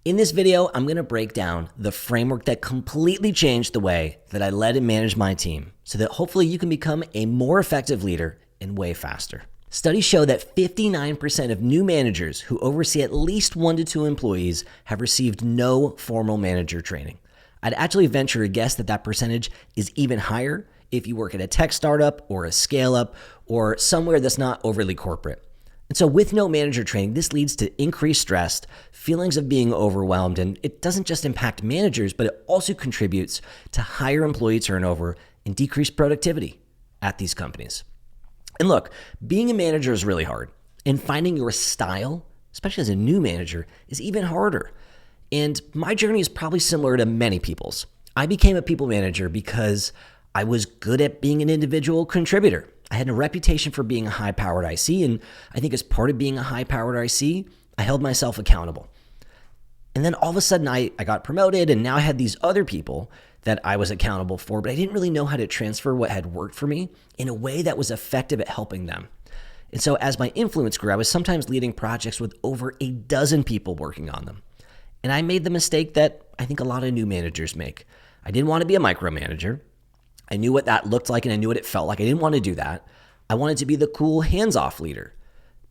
In this video, I'm going to break down the framework that completely changed the way that I led and managed my team so that hopefully you can become a more effective leader and way faster. Studies show that 59% of new managers who oversee at least 1 to 2 employees have received no formal manager training. I'd actually venture a guess that that percentage is even higher if you work at a tech startup or a scale-up or somewhere that's not overly corporate. And so with no manager training, this leads to increased stress, feelings of being overwhelmed, and it doesn't just impact managers, but it also contributes to higher employee turnover and decreased productivity at these companies. And look, being a manager is really hard, and finding your style, especially as a new manager, is even harder. And my journey is probably similar to many people's. I became a people manager because I was good at being an individual contributor. I had a reputation for being a high-powered IC, and I think as part of being a high-powered IC, I held myself accountable. And then all of a sudden, I got promoted, and now I had these other people that I was accountable for, but I didn't really know how to transfer what had worked for me in a way that was effective at helping them. And so as my influence grew, I was sometimes leading projects with over a dozen people working on them. And I made the mistake that I think a lot of new managers make. I didn't want to be a micromanager. I knew what that looked like and I knew what it felt like. I didn't want to do that. I wanted to be the cool hands-off leader.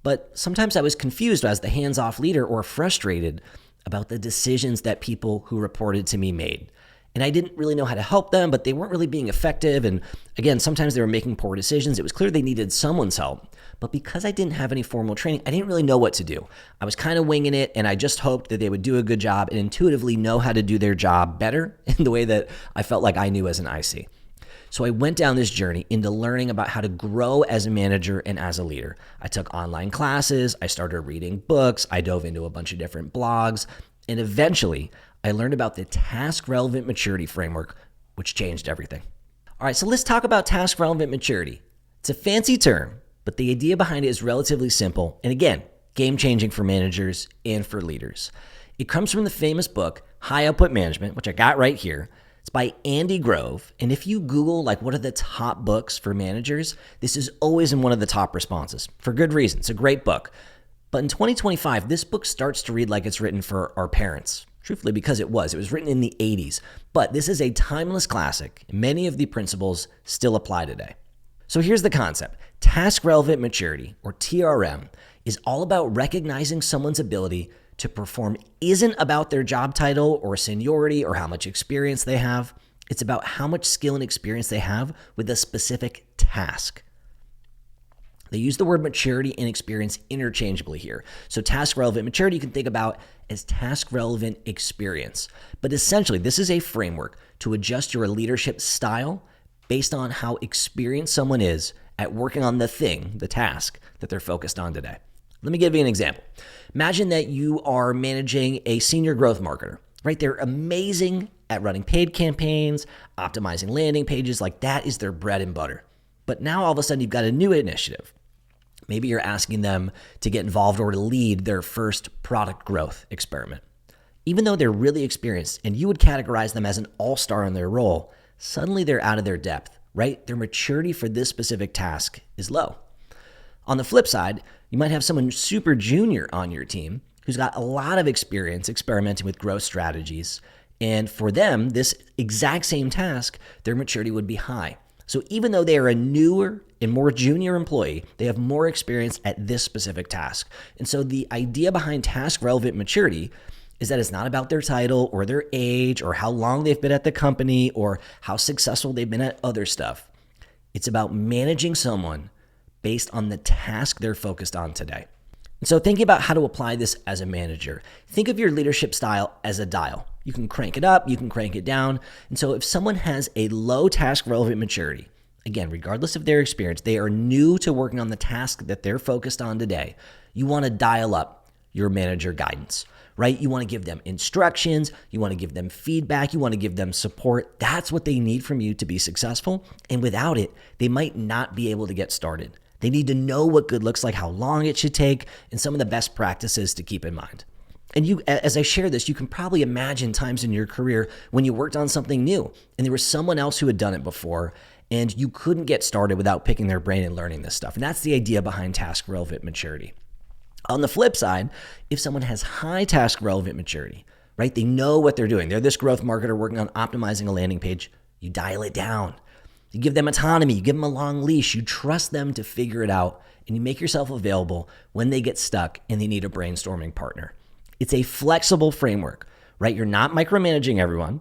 But sometimes I was confused as the hands-off leader or frustrated about the decisions that people who reported to me made. And I didn't really know how to help them, but they weren't really being effective. And again, sometimes they were making poor decisions. It was clear they needed someone's help. But because I didn't have any formal training, I didn't really know what to do. I was kind of winging it, and I just hoped that they would do a good job and intuitively know how to do their job better in the way that I felt like I knew as an IC. So I went down this journey into learning about how to grow as a manager and as a leader. I took online classes, I started reading books, I dove into a bunch of different blogs, and eventually I learned about the task relevant maturity framework, which changed everything. All right, so let's talk about task relevant maturity. It's a fancy term, but the idea behind it is relatively simple, and again, game-changing for managers and for leaders. It comes from the famous book, High Output Management, which I got right here. It's by Andy Grove, and if you Google what are the top books for managers, this is always in one of the top responses, for good reason. It's a great book. But in 2025, this book starts to read like it's written for our parents, truthfully because it was written in the 80s. But this is a timeless classic, and many of the principles still apply today. So here's the concept. Task relevant maturity, or TRM, is all about recognizing someone's ability to perform isn't about their job title or seniority or how much experience they have. It's about how much skill and experience they have with a specific task. They use the word maturity and experience interchangeably here. So task relevant maturity you can think about as task relevant experience. But essentially, this is a framework to adjust your leadership style based on how experienced someone is at working on the thing, the task that they're focused on today. Let me give you an example. Imagine that you are managing a senior growth marketer, right? They're amazing at running paid campaigns, optimizing landing pages, that is their bread and butter. But now all of a sudden you've got a new initiative. Maybe you're asking them to get involved or to lead their first product growth experiment. Even though they're really experienced and you would categorize them as an all-star in their role, suddenly they're out of their depth, right? Their maturity for this specific task is low. On the flip side, you might have someone super junior on your team who's got a lot of experience experimenting with growth strategies. And for them, this exact same task, their maturity would be high. So even though they are a newer and more junior employee, they have more experience at this specific task. And so the idea behind task relevant maturity is that it's not about their title or their age or how long they've been at the company or how successful they've been at other stuff. It's about managing someone based on the task they're focused on today. And so thinking about how to apply this as a manager, think of your leadership style as a dial. You can crank it up, you can crank it down. And so if someone has a low task relevant maturity, again, regardless of their experience, they are new to working on the task that they're focused on today, you want to dial up your manager guidance, right? You want to give them instructions, you want to give them feedback, you want to give them support. That's what they need from you to be successful. And without it, they might not be able to get started. They need to know what good looks like, how long it should take, and some of the best practices to keep in mind. And you, as I share this, you can probably imagine times in your career when you worked on something new and there was someone else who had done it before and you couldn't get started without picking their brain and learning this stuff. And that's the idea behind task relevant maturity. On the flip side, if someone has high task relevant maturity, right? They know what they're doing. They're this growth marketer working on optimizing a landing page. You dial it down. You give them autonomy. You give them a long leash. You trust them to figure it out, and you make yourself available when they get stuck and they need a brainstorming partner. It's a flexible framework, right? You're not micromanaging everyone.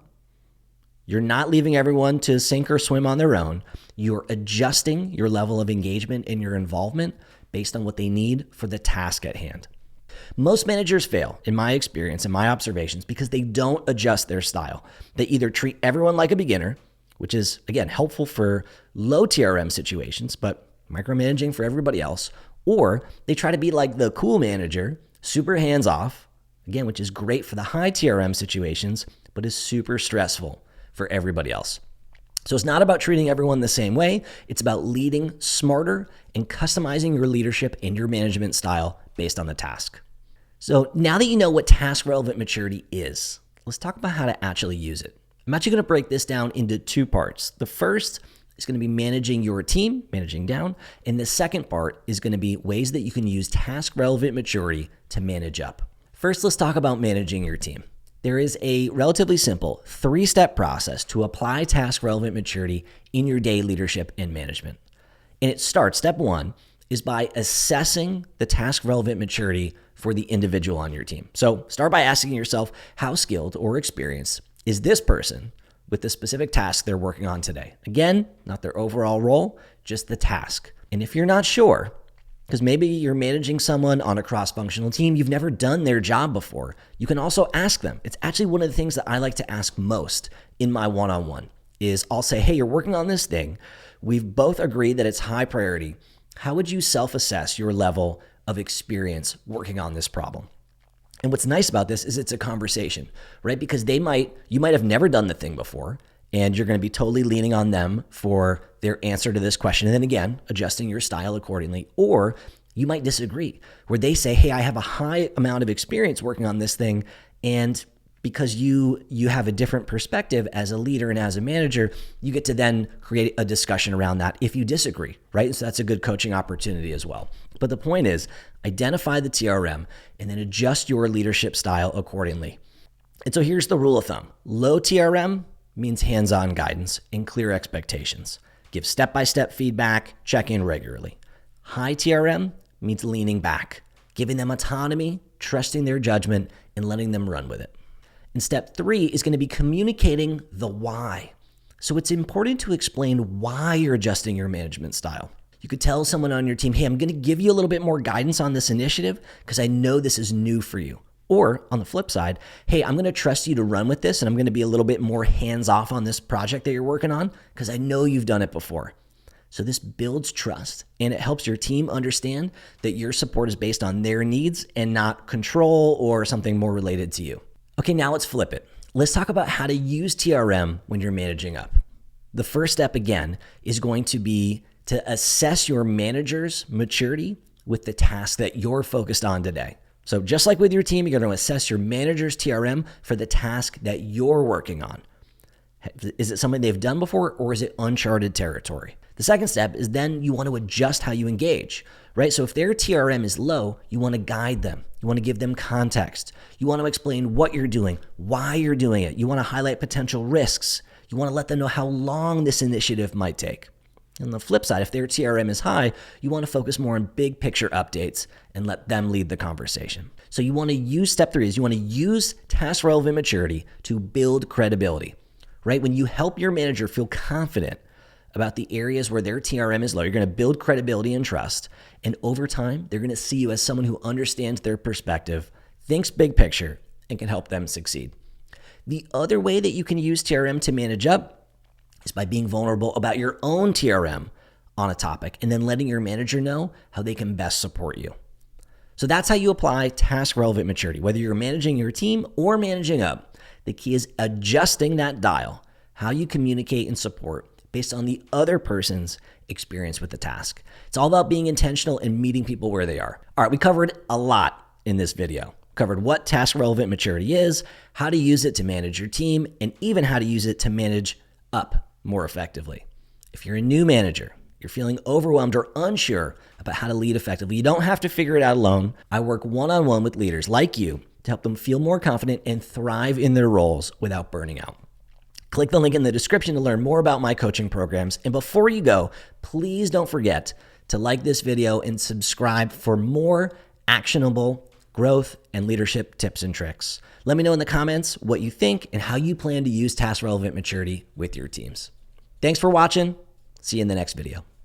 You're not leaving everyone to sink or swim on their own. You're adjusting your level of engagement and your involvement based on what they need for the task at hand. Most managers fail, in my experience and my observations, because they don't adjust their style. They either treat everyone like a beginner, which is, again, helpful for low TRM situations, but micromanaging for everybody else, or they try to be like the cool manager, super hands-off, again, which is great for the high TRM situations, but is super stressful for everybody else. So it's not about treating everyone the same way. It's about leading smarter and customizing your leadership and your management style based on the task. So now that you know what task relevant maturity is, let's talk about how to actually use it. I'm actually going to break this down into two parts. The first is going to be managing your team, managing down. And the second part is going to be ways that you can use task relevant maturity to manage up. First, let's talk about managing your team. There is a relatively simple 3-step process to apply task relevant maturity in your day leadership and management. And it starts, step 1, is by assessing the task relevant maturity for the individual on your team. So start by asking yourself, how skilled or experienced is this person with the specific task they're working on today? Again, not their overall role, just the task. And if you're not sure, because maybe you're managing someone on a cross-functional team, you've never done their job before, you can also ask them. It's actually one of the things that I like to ask most in my one-on-one is I'll say, hey, you're working on this thing. We've both agreed that it's high priority. How would you self-assess your level of experience working on this problem? And what's nice about this is it's a conversation, right? Because you might have never done the thing before, and you're going to be totally leaning on them for their answer to this question. And then again, adjusting your style accordingly. Or you might disagree, where they say, hey, I have a high amount of experience working on this thing. And because you have a different perspective as a leader and as a manager, you get to then create a discussion around that if you disagree, right? So that's a good coaching opportunity as well. But the point is, identify the TRM and then adjust your leadership style accordingly. And so here's the rule of thumb. Low TRM means hands-on guidance and clear expectations. Give step-by-step feedback, check in regularly. High TRM means leaning back, giving them autonomy, trusting their judgment, and letting them run with it. And step 3 is going to be communicating the why. So it's important to explain why you're adjusting your management style. You could tell someone on your team, hey, I'm going to give you a little bit more guidance on this initiative because I know this is new for you. Or on the flip side, hey, I'm going to trust you to run with this and I'm going to be a little bit more hands-off on this project that you're working on because I know you've done it before. So this builds trust and it helps your team understand that your support is based on their needs and not control or something more related to you. Okay, now let's flip it. Let's talk about how to use TRM when you're managing up. The first step, again, is going to be to assess your manager's maturity with the task that you're focused on today. So just like with your team, you're going to assess your manager's TRM for the task that you're working on. Is it something they've done before or is it uncharted territory? The second step is then you want to adjust how you engage, right? So if their TRM is low, you want to guide them. You want to give them context. You want to explain what you're doing, why you're doing it. You want to highlight potential risks. You want to let them know how long this initiative might take. On the flip side, if their TRM is high, you want to focus more on big picture updates and let them lead the conversation. So you want to use step 3 is you want to use task relevant maturity to build credibility, right? When you help your manager feel confident about the areas where their TRM is low, you're going to build credibility and trust. And over time, they're going to see you as someone who understands their perspective, thinks big picture, and can help them succeed. The other way that you can use TRM to manage up is by being vulnerable about your own TRM on a topic and then letting your manager know how they can best support you. So that's how you apply task relevant maturity. Whether you're managing your team or managing up, the key is adjusting that dial, how you communicate and support based on the other person's experience with the task. It's all about being intentional and meeting people where they are. All right, we covered a lot in this video. Covered what task relevant maturity is, how to use it to manage your team, and even how to use it to manage up more effectively. If you're a new manager, you're feeling overwhelmed or unsure about how to lead effectively, you don't have to figure it out alone. I work one-on-one with leaders like you to help them feel more confident and thrive in their roles without burning out. Click the link in the description to learn more about my coaching programs. And before you go, please don't forget to like this video and subscribe for more actionable growth and leadership tips and tricks. Let me know in the comments what you think and how you plan to use task relevant maturity with your teams. Thanks for watching. See you in the next video.